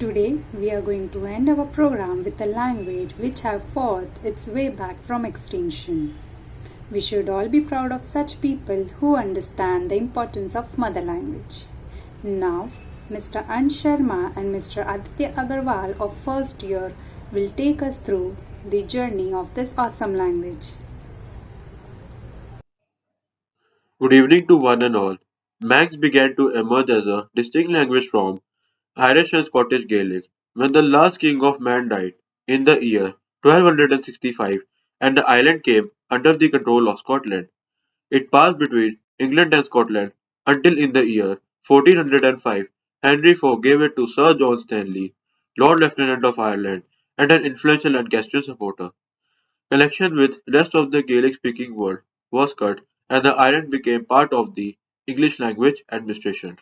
Today, we are going to end our program with a language which have fought its way back from extinction. We should all be proud of such people who understand the importance of mother language. Now, Mr. Ansh Sharma and Mr. Aditya Agarwal of first year will take us through the journey of this awesome language. Good evening to one and all. Manx began to emerge as a distinct language from Irish and Scottish Gaelic when the last king of Man died in the year 1265 and the island came under the control of Scotland. It passed between England and Scotland until in the year 1405 Henry IV gave it to Sir John Stanley, Lord Lieutenant of Ireland and an influential Lancastrian supporter. Connection with rest of the Gaelic-speaking world was cut and the island became part of the English language administration.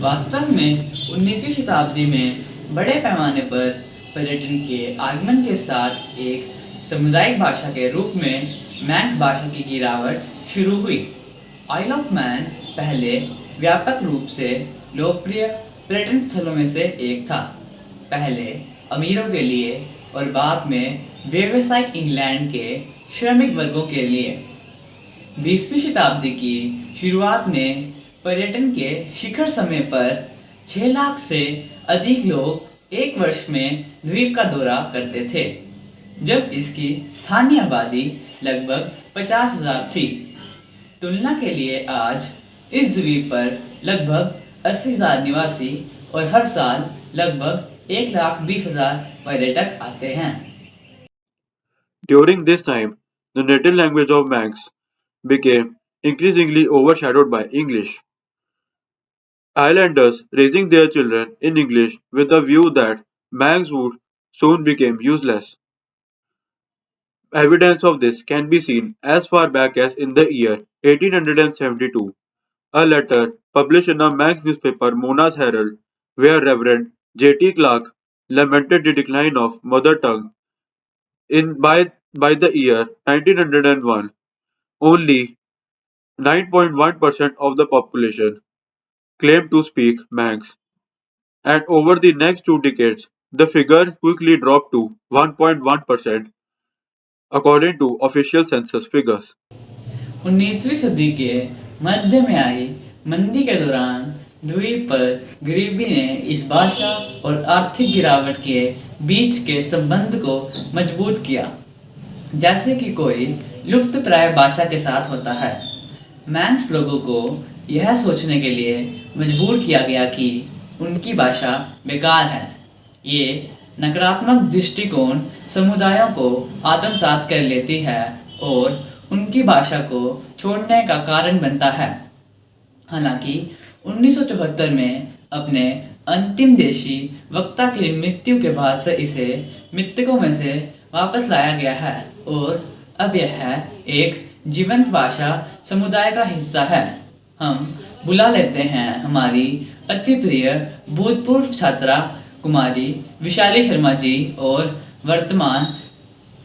वास्तव में 19वीं शताब्दी में बड़े पैमाने पर पर्यटन के आगमन के साथ एक सामुदायिक भाषा के रूप में मैंक्स भाषा की गिरावट शुरू हुई। आइल ऑफ मैन पहले व्यापक रूप से लोकप्रिय पर्यटन स्थलों में से एक था, पहले अमीरों के लिए और बाद में व्यावसायिक इंग्लैंड के श्रमिक वर्गों के लिए। 20वीं शताब्दी की शुरुआत में पर्यटन के शिखर समय पर 6 लाख से अधिक लोग एक वर्ष में द्वीप का दौरा करते थे, जब इसकी स्थानीय आबादी लगभग 50,000 थी। तुलना के लिए आज इस द्वीप पर लगभग 80,000 निवासी और हर साल लगभग 1,20,000 पर्यटक आते हैं। During this time, the native language of Manx became increasingly overshadowed by English. Islanders raising their children in English with the view that Manx would soon become useless. Evidence of this can be seen as far back as in the year 1872, a letter published in a Manx newspaper Mona's Herald, where Reverend J.T. Clark lamented the decline of mother tongue by the year 1901. Only 9.1% of the population claimed to speak Manx, and over the next 2 decades, the figure quickly dropped to 1.1% according to official census figures. 19वीं सदी के मध्य में आई मंदी के दौरान द्वीप पर गरीबी ने इस भाषा और आर्थिक गिरावट के बीच के संबंध को मजबूत किया, जैसे कि कोई लुप्तप्राय भाषा के साथ होता है। मैंक्स लोगों को यह सोचने के लिए मजबूर किया गया कि उनकी भाषा बेकार है। ये नकारात्मक दृष्टिकोण समुदायों को आत्मसात कर लेती है और उनकी भाषा को छोड़ने का कारण बनता है। हालांकि 1974 में अपने अंतिम देशी वक्ता की मृत्यु के बाद से इसे मृतकों में से वापस लाया गया है और अब यह एक जीवंत भाषा समुदाय का हिस्सा है। हम बुला लेते हैं हमारी अति प्रिय भूतपूर्व छात्रा कुमारी विशाली शर्मा जी और वर्तमान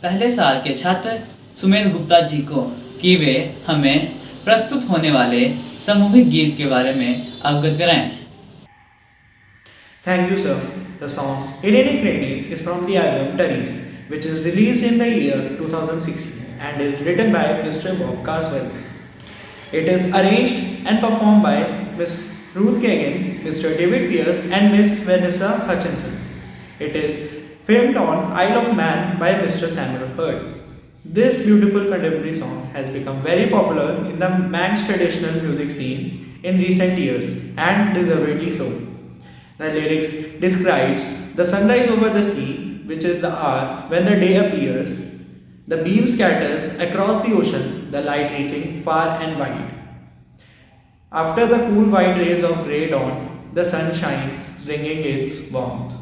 पहले साल के छात्र सुमेश गुप्ता जी को कि वे हमें प्रस्तुत होने वाले सामूहिक गीत के बारे में अवगत कराएं। Thank you, sir. The song Irene Crane is from the album Terries, which is released in the year 2016 and is written by Mr. Bob Carswell. It is arranged and performed by Miss Ruth Kagan, Mr. David Pierce, and Miss Vanessa Hutchinson. It is filmed on Isle of Man by Mr. Samuel Hurd. This beautiful contemporary song has become very popular in the Manx traditional music scene in recent years, and deservedly so. The lyrics describes the sunrise over the sea, which is the hour when the day appears. The beam scatters across the ocean, the light reaching far and wide. After the cool white rays of grey dawn, the sun shines, bringing its warmth.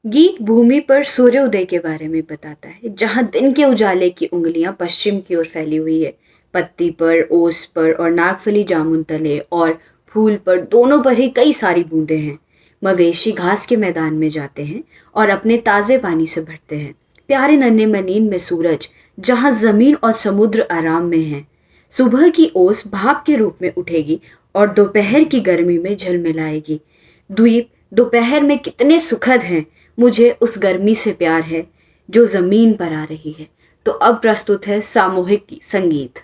गीत भूमि पर सूर्योदय के बारे में बताता है, जहां दिन के उजाले की उंगलियां पश्चिम की ओर फैली हुई है। पत्ती पर, ओस पर और नागफली जामुन तले और फूल पर, दोनों पर ही कई सारी बूंदें हैं। मवेशी घास के मैदान में जाते हैं और अपने ताज़े पानी से भरते हैं। प्यारे नन्हे मनीन में सूरज, जहां जमीन और समुद्र आराम में हैं। सुबह की ओस भाप के रूप में उठेगी और दोपहर की गर्मी में झलमिलाएगी। द्वीप दोपहर में कितने सुखद हैं, मुझे उस गर्मी से प्यार है जो ज़मीन पर आ रही है। तो अब प्रस्तुत है सामूहिक संगीत।